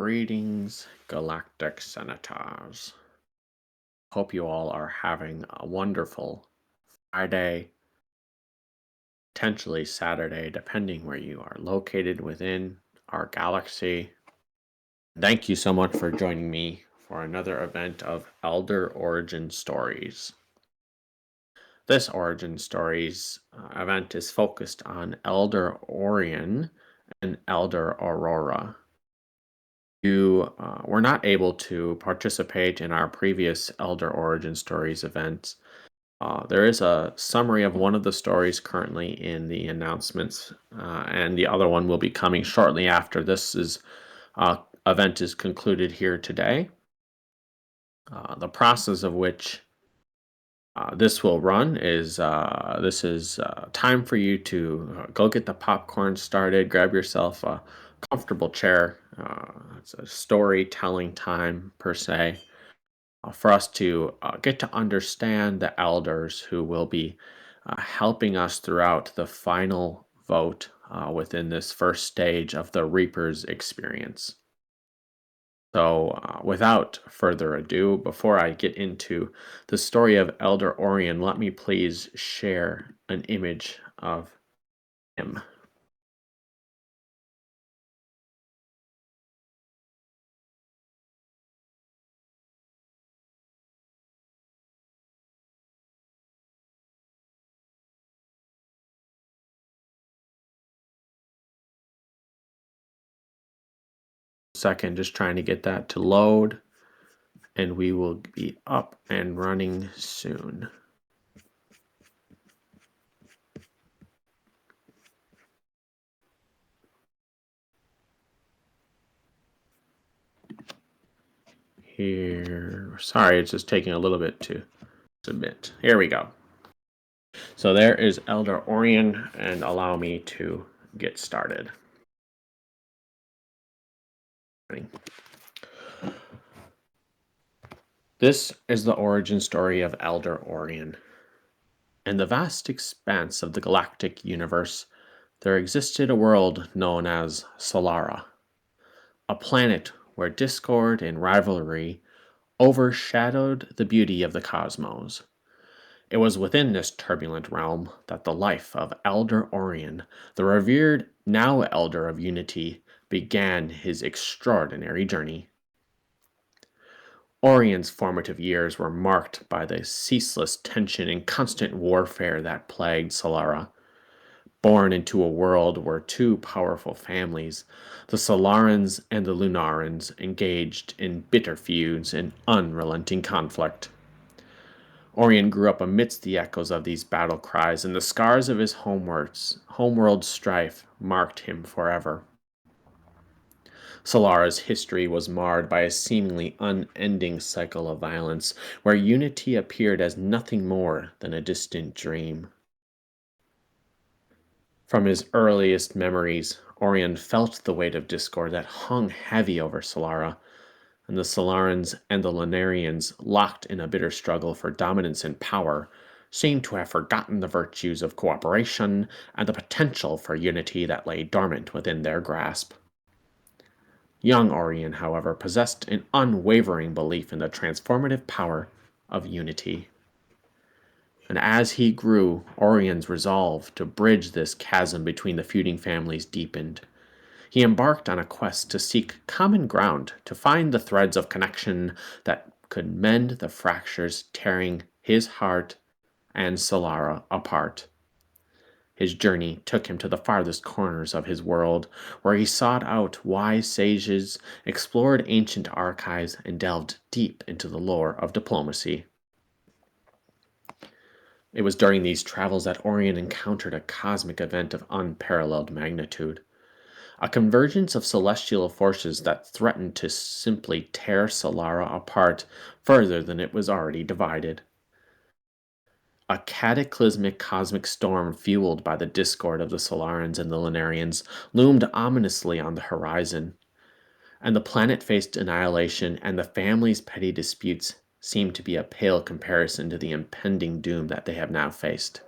Greetings, Galactic Senators. Hope you all are having a wonderful Friday, potentially Saturday, depending where you are located within our galaxy. Thank you so much for joining me for another event of Elder Origin Stories. This Origin Stories event is focused on Elder Orion and Elder Aurora. You were not able to participate in our previous Elder Origin Stories events. There is a summary of one of the stories currently in the announcements, and the other one will be coming shortly after event is concluded here today. The process of which this will run is this is time for you to go get the popcorn started, grab yourself a comfortable chair. It's a storytelling time per se for us to get to understand the elders who will be helping us throughout the final vote within this first stage of the Reaper's experience. So, without further ado, before I get into the story of Elder Orion, let me please share an image of him. Second, just trying to get that to load, and we will be up and running soon. Here, sorry, it's just taking a little bit to submit. Here we go. So there is Elder Orion, and allow me to get started. This is the origin story of Elder Orion. In the vast expanse of the galactic universe, there existed a world known as Solara, a planet where discord and rivalry overshadowed the beauty of the cosmos. It was within this turbulent realm that the life of Elder Orion, the revered now Elder of Unity, began his extraordinary journey. Orion's formative years were marked by the ceaseless tension and constant warfare that plagued Solara. Born into a world where two powerful families, the Solarans and the Lunarans, engaged in bitter feuds and unrelenting conflict. Orion grew up amidst the echoes of these battle cries, and the scars of his homeworld strife marked him forever. Solara's history was marred by a seemingly unending cycle of violence, where unity appeared as nothing more than a distant dream. From his earliest memories, Orion felt the weight of discord that hung heavy over Solara, and the Solarans and the Lunarians, locked in a bitter struggle for dominance and power, seemed to have forgotten the virtues of cooperation and the potential for unity that lay dormant within their grasp. Young Orion, however, possessed an unwavering belief in the transformative power of unity. And as he grew, Orion's resolve to bridge this chasm between the feuding families deepened. He embarked on a quest to seek common ground, to find the threads of connection that could mend the fractures tearing his heart and Solara apart. His journey took him to the farthest corners of his world, where he sought out wise sages, explored ancient archives, and delved deep into the lore of diplomacy. It was during these travels that Orion encountered a cosmic event of unparalleled magnitude. A convergence of celestial forces that threatened to simply tear Solara apart further than it was already divided. A cataclysmic cosmic storm fueled by the discord of the Solarans and the Lunarians loomed ominously on the horizon, and the planet faced annihilation, and the family's petty disputes seemed to be a pale comparison to the impending doom that they have now faced.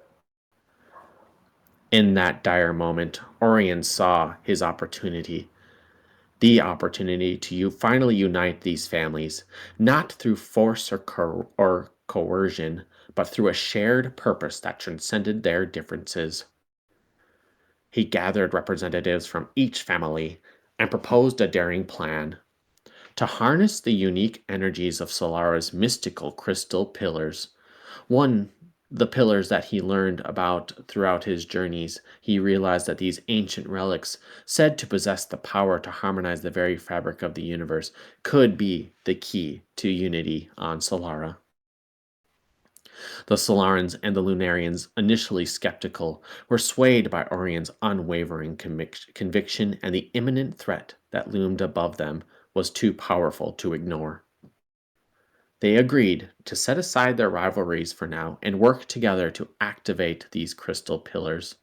In that dire moment, Orion saw his opportunity. the opportunity to finally unite these families, not through force or coercion, but through a shared purpose that transcended their differences. He gathered representatives from each family and proposed a daring plan to harness the unique energies of Solara's mystical crystal pillars. One, the pillars that he learned about throughout his journeys, he realized that these ancient relics, said to possess the power to harmonize the very fabric of the universe, could be the key to unity on Solara. The Solarans and the Lunarians, initially skeptical, were swayed by Orion's unwavering conviction, and the imminent threat that loomed above them was too powerful to ignore. They agreed to set aside their rivalries for now and work together to activate these crystal pillars.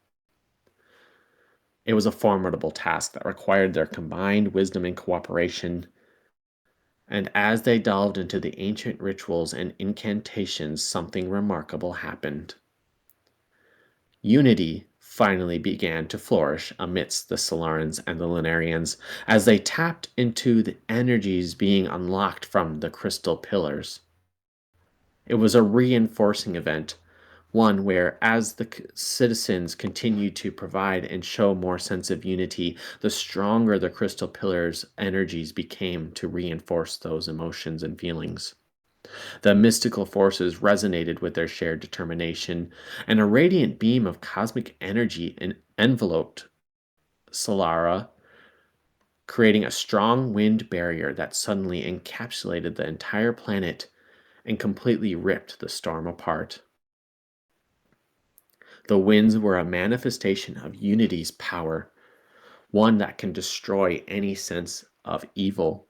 It was a formidable task that required their combined wisdom and cooperation, and as they delved into the ancient rituals and incantations, something remarkable happened. Unity finally began to flourish amidst the Solarans and the Lunarians as they tapped into the energies being unlocked from the crystal pillars. It was a reinforcing event, one where, as the citizens continued to provide and show more sense of unity, the stronger the crystal pillars' energies became to reinforce those emotions and feelings. The mystical forces resonated with their shared determination, and a radiant beam of cosmic energy enveloped Solara, creating a strong wind barrier that suddenly encapsulated the entire planet and completely ripped the storm apart. The winds were a manifestation of unity's power, one that can destroy any sense of evil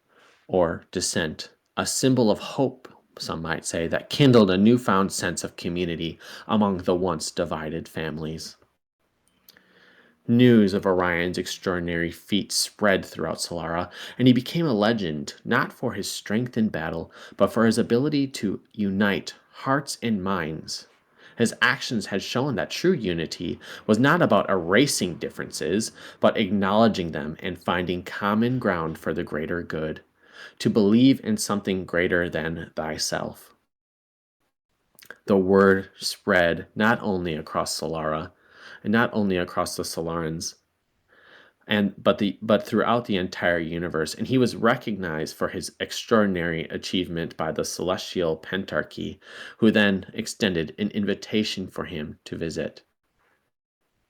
or dissent, a symbol of hope, some might say, that kindled a newfound sense of community among the once divided families. News of Orion's extraordinary feats spread throughout Solara, and he became a legend not for his strength in battle, but for his ability to unite hearts and minds. His actions had shown that true unity was not about erasing differences, but acknowledging them and finding common ground for the greater good, to believe in something greater than thyself. The word spread not only across Solara, and not only across the Solarans, but throughout the entire universe, and he was recognized for his extraordinary achievement by the celestial pentarchy, who then extended an invitation for him to visit.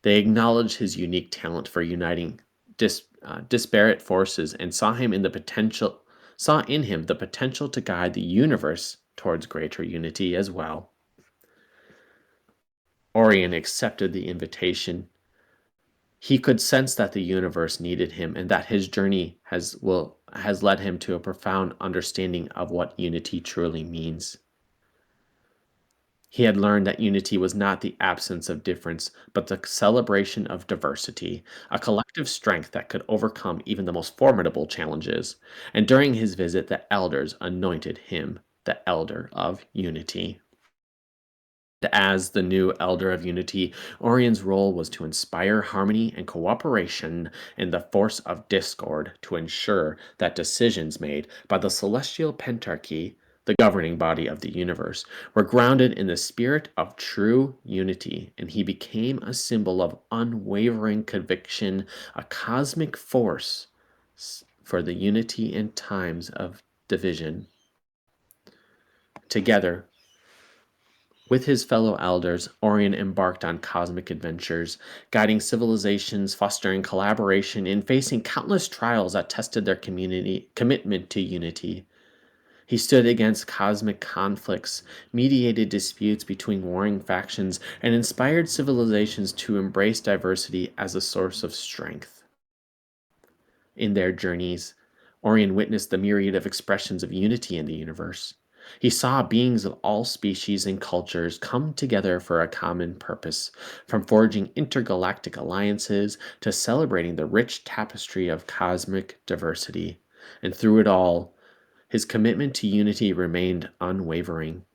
They acknowledged his unique talent for uniting disparate forces and saw in him the potential to guide the universe towards greater unity as well. Orion accepted the invitation. He could sense that the universe needed him and that his journey has led him to a profound understanding of what unity truly means. He had learned that unity was not the absence of difference, but the celebration of diversity, a collective strength that could overcome even the most formidable challenges. And during his visit, the elders anointed him the Elder of Unity. As the new Elder of Unity, Orion's role was to inspire harmony and cooperation in the force of discord to ensure that decisions made by the celestial pentarchy, the governing body of the universe, were grounded in the spirit of true unity, and he became a symbol of unwavering conviction, a cosmic force for the unity in times of division. Together, with his fellow elders, Orion embarked on cosmic adventures, guiding civilizations, fostering collaboration, and facing countless trials that tested their commitment to unity. He stood against cosmic conflicts, mediated disputes between warring factions, and inspired civilizations to embrace diversity as a source of strength. In their journeys, Orion witnessed the myriad of expressions of unity in the universe. He saw beings of all species and cultures come together for a common purpose, from forging intergalactic alliances to celebrating the rich tapestry of cosmic diversity. And through it all, his commitment to unity remained unwavering.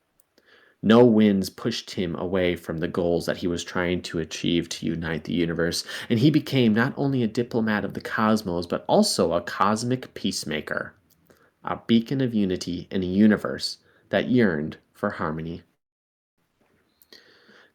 No winds pushed him away from the goals that he was trying to achieve to unite the universe, and he became not only a diplomat of the cosmos, but also a cosmic peacemaker, a beacon of unity in a universe that yearned for harmony.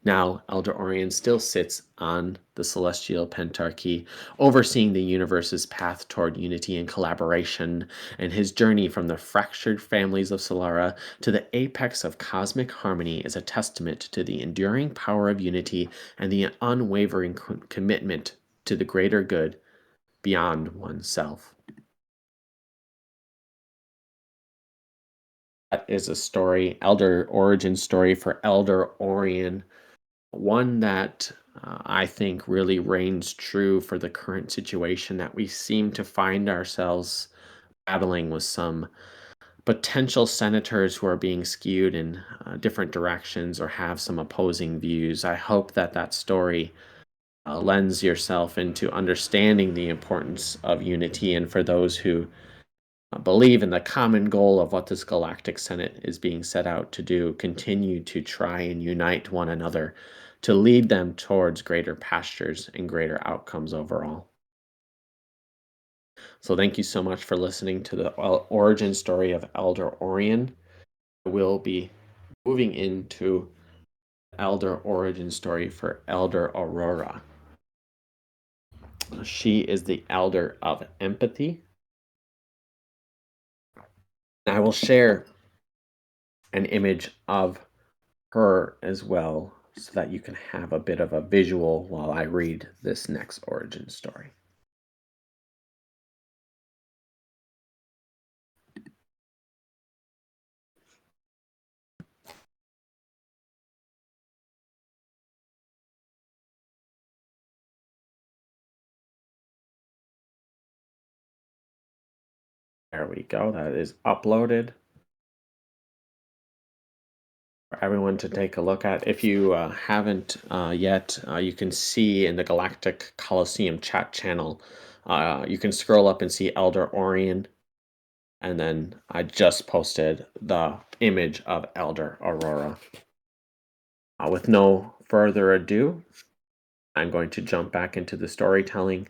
Now, Elder Orion still sits on the celestial pentarchy, overseeing the universe's path toward unity and collaboration, and his journey from the fractured families of Solara to the apex of cosmic harmony is a testament to the enduring power of unity and the unwavering commitment to the greater good beyond oneself. That is a story, Elder origin story for Elder Orion, one that I think really reigns true for the current situation that we seem to find ourselves battling with some potential senators who are being skewed in different directions or have some opposing views. I hope that that story lends yourself into understanding the importance of unity, and for those who believe in the common goal of what this galactic senate is being set out to do, continue to try and unite one another to lead them towards greater pastures and greater outcomes overall. So thank you so much for listening to the origin story of Elder Orion. We'll be moving into elder origin story for Elder Aurora. She is the elder of empathy. I will share an image of her as well so that you can have a bit of a visual while I read this next origin story. There we go. That is uploaded for everyone to take a look at. If you haven't yet, you can see in the Galactic Coliseum chat channel, you can scroll up and see Elder Orion. And then I just posted the image of Elder Aurora. With no further ado, I'm going to jump back into the storytelling.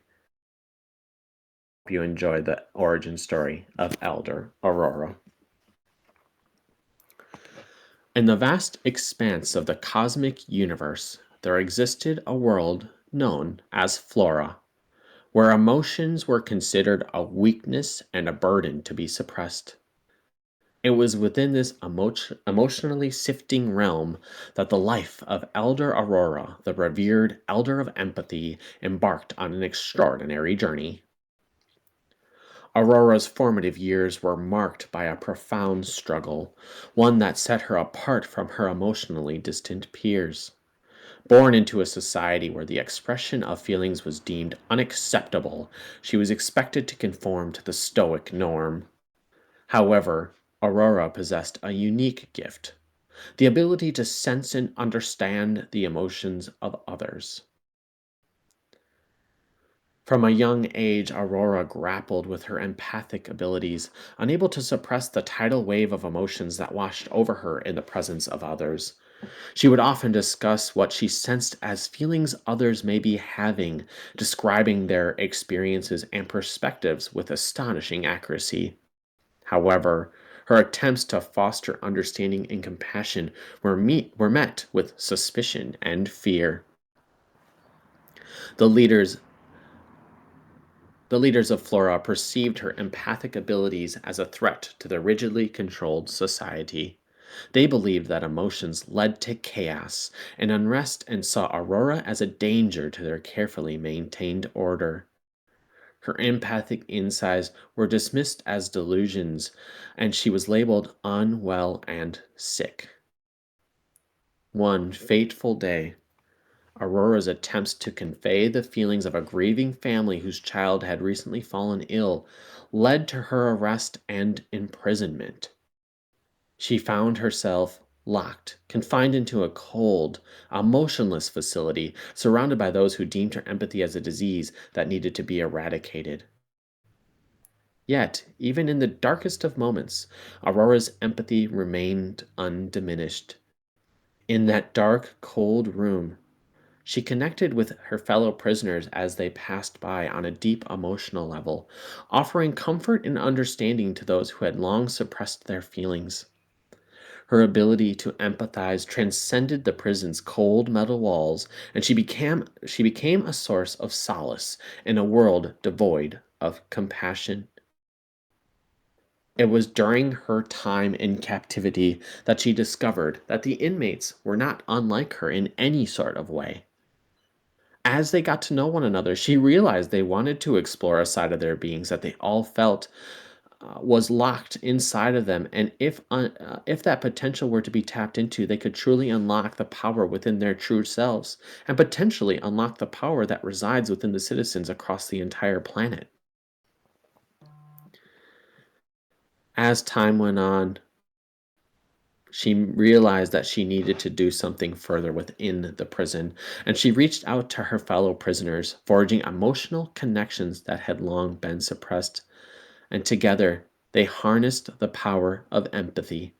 Hope you enjoy the origin story of Elder Aurora. In the vast expanse of the cosmic universe, there existed a world known as Flora, where emotions were considered a weakness and a burden to be suppressed. It was within this emotionally sifting realm that the life of Elder Aurora, the revered Elder of Empathy, embarked on an extraordinary journey. Aurora's formative years were marked by a profound struggle, one that set her apart from her emotionally distant peers. Born into a society where the expression of feelings was deemed unacceptable, she was expected to conform to the Stoic norm. However, Aurora possessed a unique gift: the ability to sense and understand the emotions of others. From a young age, Aurora grappled with her empathic abilities, unable to suppress the tidal wave of emotions that washed over her in the presence of others. She would often discuss what she sensed as feelings others may be having, describing their experiences and perspectives with astonishing accuracy. However, her attempts to foster understanding and compassion were met with suspicion and fear. The leaders The leaders of Flora perceived her empathic abilities as a threat to the rigidly controlled society. They believed that emotions led to chaos and unrest and saw Aurora as a danger to their carefully maintained order. Her empathic insights were dismissed as delusions, and she was labeled unwell and sick. One fateful day, Aurora's attempts to convey the feelings of a grieving family whose child had recently fallen ill led to her arrest and imprisonment. She found herself locked, confined into a cold, emotionless facility, surrounded by those who deemed her empathy as a disease that needed to be eradicated. Yet, even in the darkest of moments, Aurora's empathy remained undiminished. In that dark, cold room, she connected with her fellow prisoners as they passed by on a deep emotional level, offering comfort and understanding to those who had long suppressed their feelings. Her ability to empathize transcended the prison's cold metal walls, and she became a source of solace in a world devoid of compassion. It was during her time in captivity that she discovered that the inmates were not unlike her in any sort of way. As they got to know one another, she realized they wanted to explore a side of their beings that they all felt was locked inside of them, and if that potential were to be tapped into, they could truly unlock the power within their true selves, and potentially unlock the power that resides within the citizens across the entire planet. As time went on, she realized that she needed to do something further within the prison, and she reached out to her fellow prisoners, forging emotional connections that had long been suppressed. And together, they harnessed the power of empathy,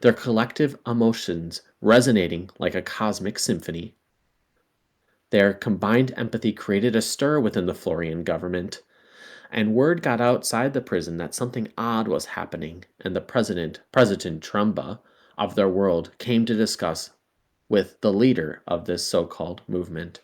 their collective emotions resonating like a cosmic symphony. Their combined empathy created a stir within the Florian government, and word got outside the prison that something odd was happening, and President Trumba of their world, came to discuss with the leader of this so called movement.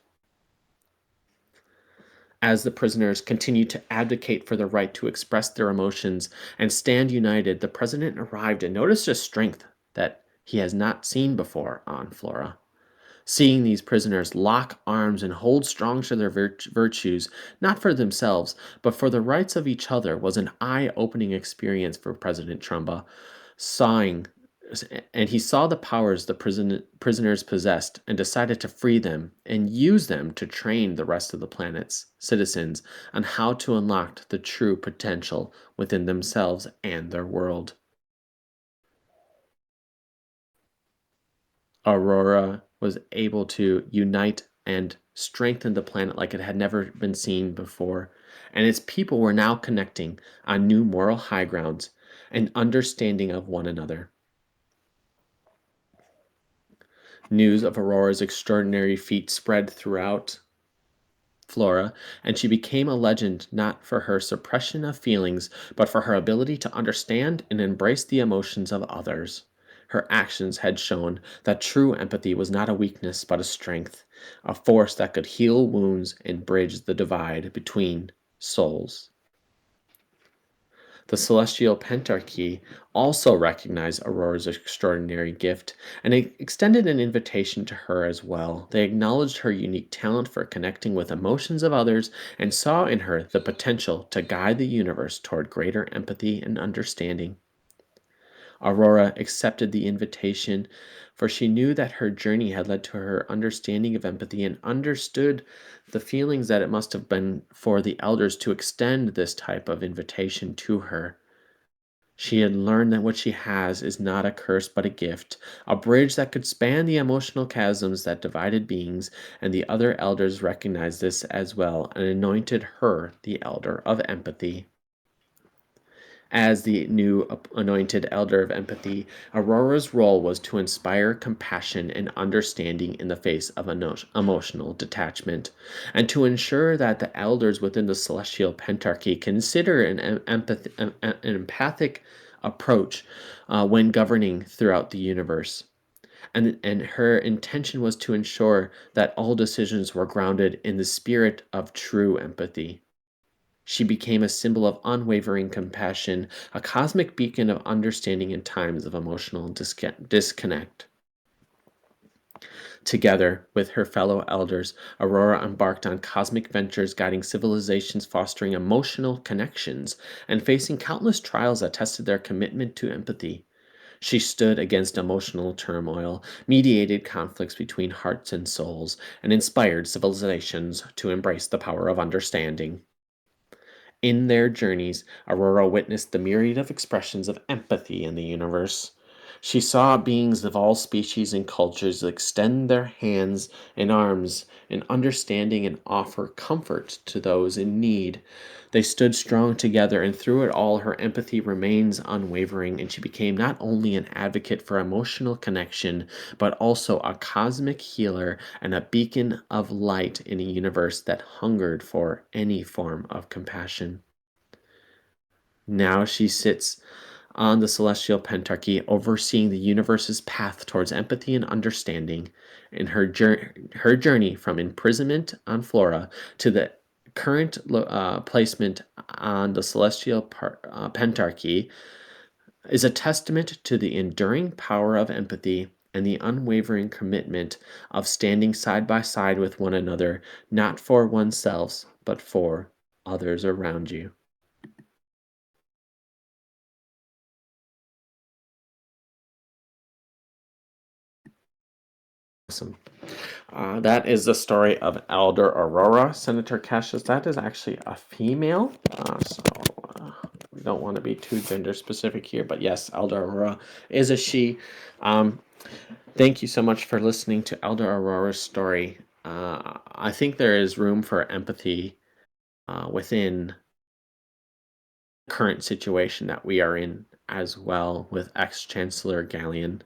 As the prisoners continued to advocate for the right to express their emotions and stand united, the president arrived and noticed a strength that he has not seen before on Flora. Seeing these prisoners lock arms and hold strong to their virtues, not for themselves, but for the rights of each other, was an eye opening experience for President Trumba. Sawing, and he saw the powers the prisoners possessed and decided to free them and use them to train the rest of the planet's citizens on how to unlock the true potential within themselves and their world. Aurora was able to unite and strengthen the planet like it had never been seen before, and its people were now connecting on new moral high grounds and understanding of one another. News of Aurora's extraordinary feat spread throughout Flora, and she became a legend not for her suppression of feelings, but for her ability to understand and embrace the emotions of others. Her actions had shown that true empathy was not a weakness but a strength, a force that could heal wounds and bridge the divide between souls. The Celestial Pentarchy also recognized Aurora's extraordinary gift and extended an invitation to her as well. They acknowledged her unique talent for connecting with emotions of others and saw in her the potential to guide the universe toward greater empathy and understanding. Aurora accepted the invitation, for she knew that her journey had led to her understanding of empathy and understood the feelings that it must have been for the elders to extend this type of invitation to her. She had learned that what she has is not a curse but a gift, a bridge that could span the emotional chasms that divided beings, and the other elders recognized this as well and anointed her the elder of empathy. As the new anointed elder of empathy, Aurora's role was to inspire compassion and understanding in the face of emotional detachment, and to ensure that the elders within the celestial pentarchy consider an empathic approach when governing throughout the universe. And her intention was to ensure that all decisions were grounded in the spirit of true empathy. She became a symbol of unwavering compassion, a cosmic beacon of understanding in times of emotional disconnect. Together with her fellow elders, Aurora embarked on cosmic ventures guiding civilizations, fostering emotional connections, and facing countless trials that tested their commitment to empathy. She stood against emotional turmoil, mediated conflicts between hearts and souls, and inspired civilizations to embrace the power of understanding. In their journeys, Aurora witnessed the myriad of expressions of empathy in the universe. She saw beings of all species and cultures extend their hands and arms in understanding and offer comfort to those in need. They stood strong together, and through it all, her empathy remains unwavering, and she became not only an advocate for emotional connection, but also a cosmic healer and a beacon of light in a universe that hungered for any form of compassion. Now she sits on the celestial pentarchy, overseeing the universe's path towards empathy and understanding. In her journey from imprisonment on Flora to the current placement on the celestial pentarchy is a testament to the enduring power of empathy and the unwavering commitment of standing side by side with one another, not for oneself, but for others around you. Awesome. That is the story of Elder Aurora, Senator Cassius. That is actually a female. We don't want to be too gender specific here, but yes, Elder Aurora is a she. Um, Thank you so much for listening to Elder Aurora's story. I think there is room for empathy within the current situation that we are in as well with ex Chancellor Galleon.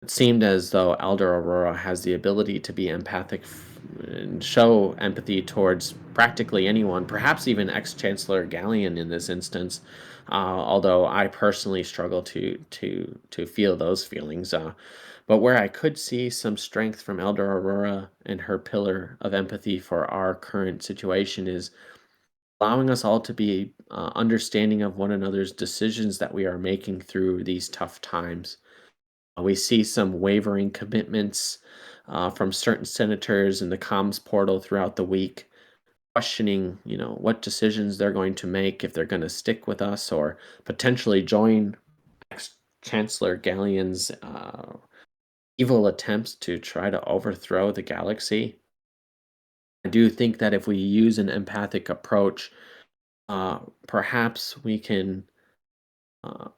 It seemed as though Elder Aurora has the ability to be empathic and show empathy towards practically anyone, perhaps even ex Chancellor Galleon in this instance. Although I personally struggle to feel those feelings. But where I could see some strength from Elder Aurora and her pillar of empathy for our current situation is allowing us all to be understanding of one another's decisions that we are making through these tough times. We see some wavering commitments from certain senators in the comms portal throughout the week, questioning, what decisions they're going to make, if they're going to stick with us or potentially join ex-Chancellor Galleon's evil attempts to try to overthrow the galaxy. I do think that if we use an empathic approach, perhaps we can uh,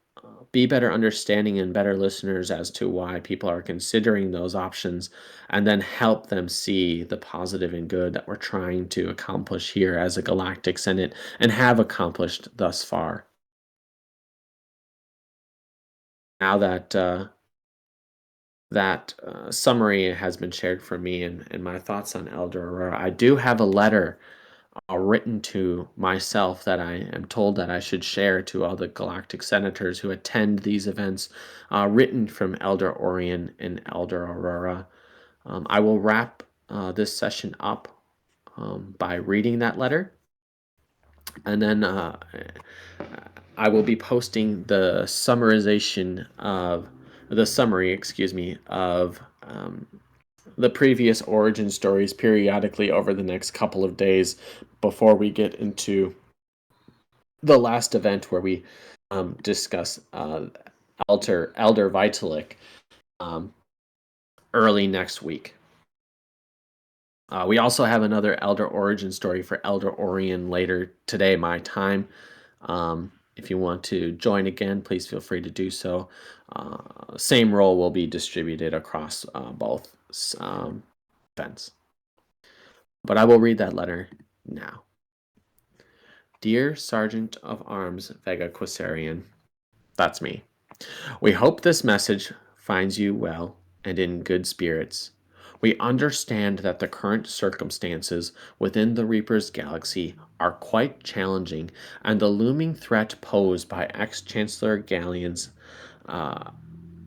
be better understanding and better listeners as to why people are considering those options, and then help them see the positive and good that we're trying to accomplish here as a galactic senate and have accomplished thus far. Now that summary has been shared for me, and my thoughts on Elder Aurora, I do have a letter written to myself that I am told that I should share to all the galactic senators who attend these events, written from Elder Orion and Elder Aurora. I will wrap this session up by reading that letter, and then I will be posting the summary, excuse me, of the previous origin stories periodically over the next couple of days before we get into the last event where we discuss Elder Vitalik um, early next week. We also have another Elder origin story for Elder Orion later today, my time. If you want to join again, please feel free to do so. Same role will be distributed across both events. But I will read that letter now. Dear Sergeant of Arms Vega Quasarian, that's me. We hope this message finds you well and in good spirits. We understand that the current circumstances within the Reaper's galaxy are quite challenging, and the looming threat posed by ex Chancellor Galleon's uh,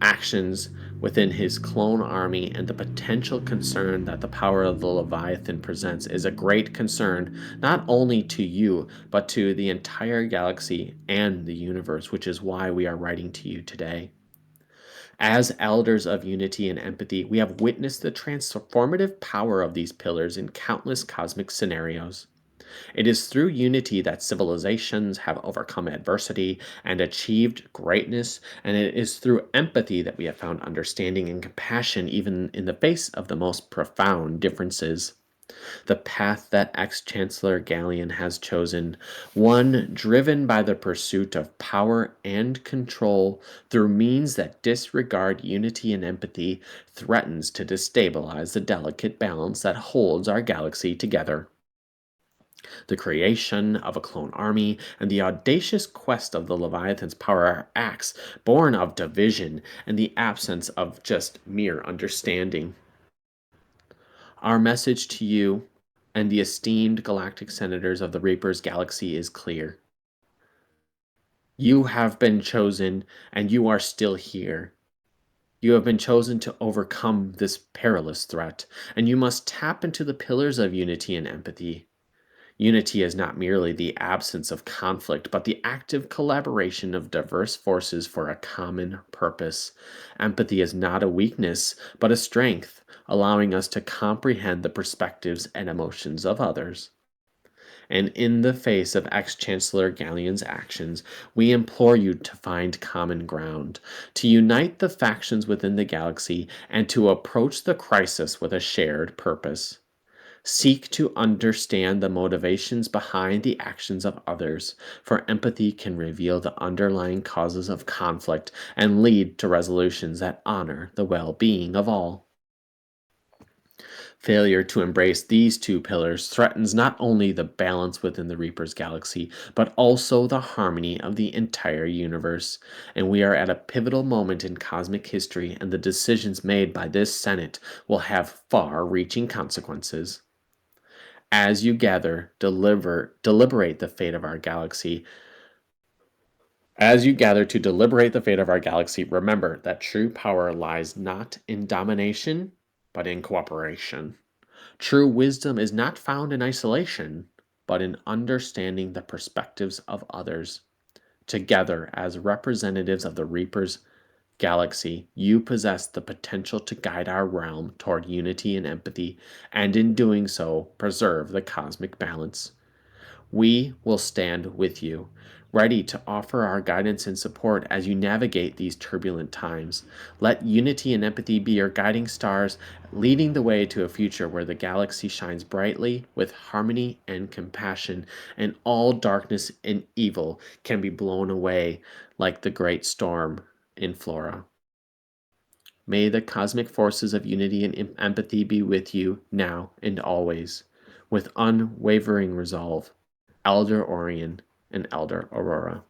actions within his clone army and the potential concern that the power of the Leviathan presents is a great concern, not only to you, but to the entire galaxy and the universe, which is why we are writing to you today. As elders of unity and empathy, we have witnessed the transformative power of these pillars in countless cosmic scenarios. It is through unity that civilizations have overcome adversity and achieved greatness, and it is through empathy that we have found understanding and compassion even in the face of the most profound differences. The path that ex Chancellor Gallion has chosen, one driven by the pursuit of power and control through means that disregard unity and empathy, threatens to destabilize the delicate balance that holds our galaxy together. The creation of a clone army and the audacious quest of the Leviathan's power are acts born of division and the absence of just mere understanding. Our message to you and the esteemed galactic senators of the Reaper's galaxy is clear. You have been chosen, and you are still here. You have been chosen to overcome this perilous threat, and you must tap into the pillars of unity and empathy. Unity is not merely the absence of conflict, but the active collaboration of diverse forces for a common purpose. Empathy is not a weakness, but a strength, allowing us to comprehend the perspectives and emotions of others. And in the face of ex Chancellor Gallion's actions, we implore you to find common ground, to unite the factions within the galaxy, and to approach the crisis with a shared purpose. Seek to understand the motivations behind the actions of others, for empathy can reveal the underlying causes of conflict and lead to resolutions that honor the well being of all. Failure to embrace these two pillars threatens not only the balance within the Reaper's galaxy, but also the harmony of the entire universe. And we are at a pivotal moment in cosmic history, and the decisions made by this Senate will have far reaching consequences. As you deliberate the fate of our galaxy, as you gather to deliberate the fate of our galaxy, remember that true power lies not in domination, but in cooperation. True wisdom is not found in isolation, but in understanding the perspectives of others. Together, as representatives of the Reaper's galaxy, you possess the potential to guide our realm toward unity and empathy, and in doing so, preserve the cosmic balance. We will stand with you, ready to offer our guidance and support as you navigate these turbulent times. Let unity and empathy be your guiding stars, leading the way to a future where the galaxy shines brightly with harmony and compassion, and all darkness and evil can be blown away like the great storm in Flora. May the cosmic forces of unity and empathy be with you now and always, with unwavering resolve. Elder Orion and Elder Aurora.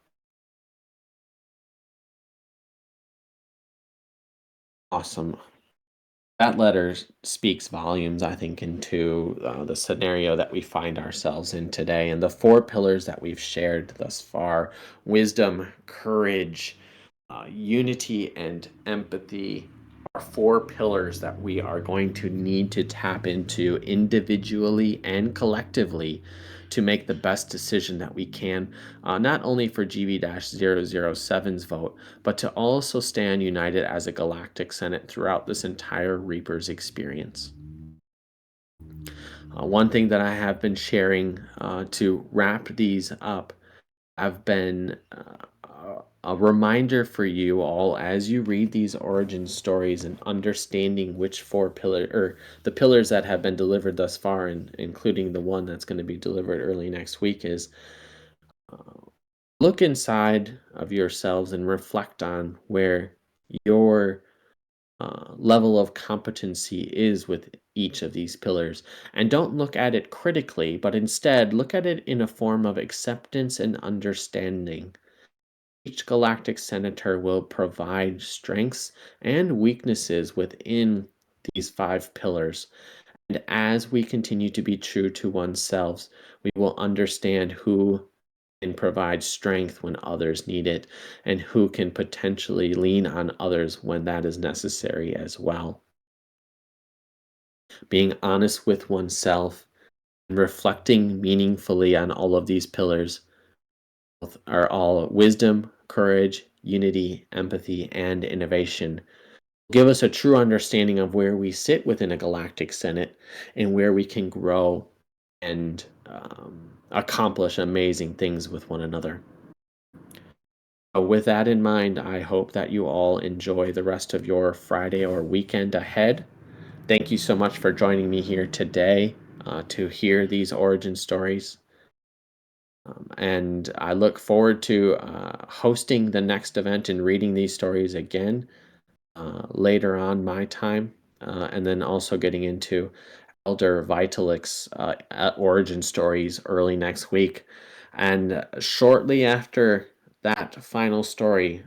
Awesome. That letter speaks volumes, I think, into the scenario that we find ourselves in today, and the four pillars that we've shared thus far: wisdom, courage, unity, and empathy are four pillars that we are going to need to tap into individually and collectively to make the best decision that we can, not only for GV-007's vote, but to also stand united as a galactic senate throughout this entire Reaper's experience. One thing that I have been sharing to wrap these up have been a reminder for you all as you read these origin stories and understanding which four pillars or the pillars that have been delivered thus far, and including the one that's going to be delivered early next week, is look inside of yourselves and reflect on where your level of competency is with each of these pillars. And don't look at it critically, but instead look at it in a form of acceptance and understanding. Each galactic senator will provide strengths and weaknesses within these five pillars. And as we continue to be true to oneself, we will understand who can provide strength when others need it, and who can potentially lean on others when that is necessary as well. Being honest with oneself and reflecting meaningfully on all of these pillars are all wisdom, courage, unity, empathy, and innovation. Give us a true understanding of where we sit within a galactic senate and where we can grow and accomplish amazing things with one another. With that in mind, I hope that you all enjoy the rest of your Friday or weekend ahead. Thank you so much for joining me here today. to hear these origin stories. And I look forward to hosting the next event and reading these stories again later on my time, and then also getting into Elder Vitalik's origin stories early next week. And shortly after that final story,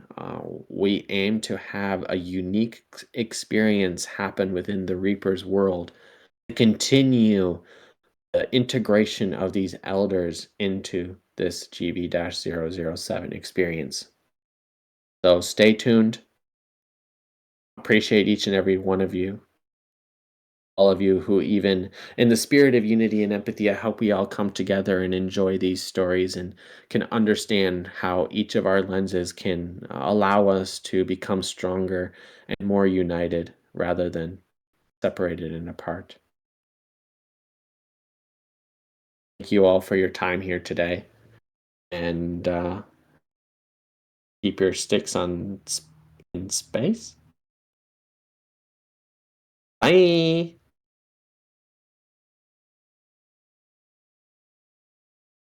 we aim to have a unique experience happen within the Reaper's world to continue the integration of these elders into this GB-007 experience. So stay tuned. Appreciate each and every one of you. All of you who, even in the spirit of unity and empathy, I hope we all come together and enjoy these stories and can understand how each of our lenses can allow us to become stronger and more united rather than separated and apart. Thank you all for your time here today, and keep your sticks in space. Bye.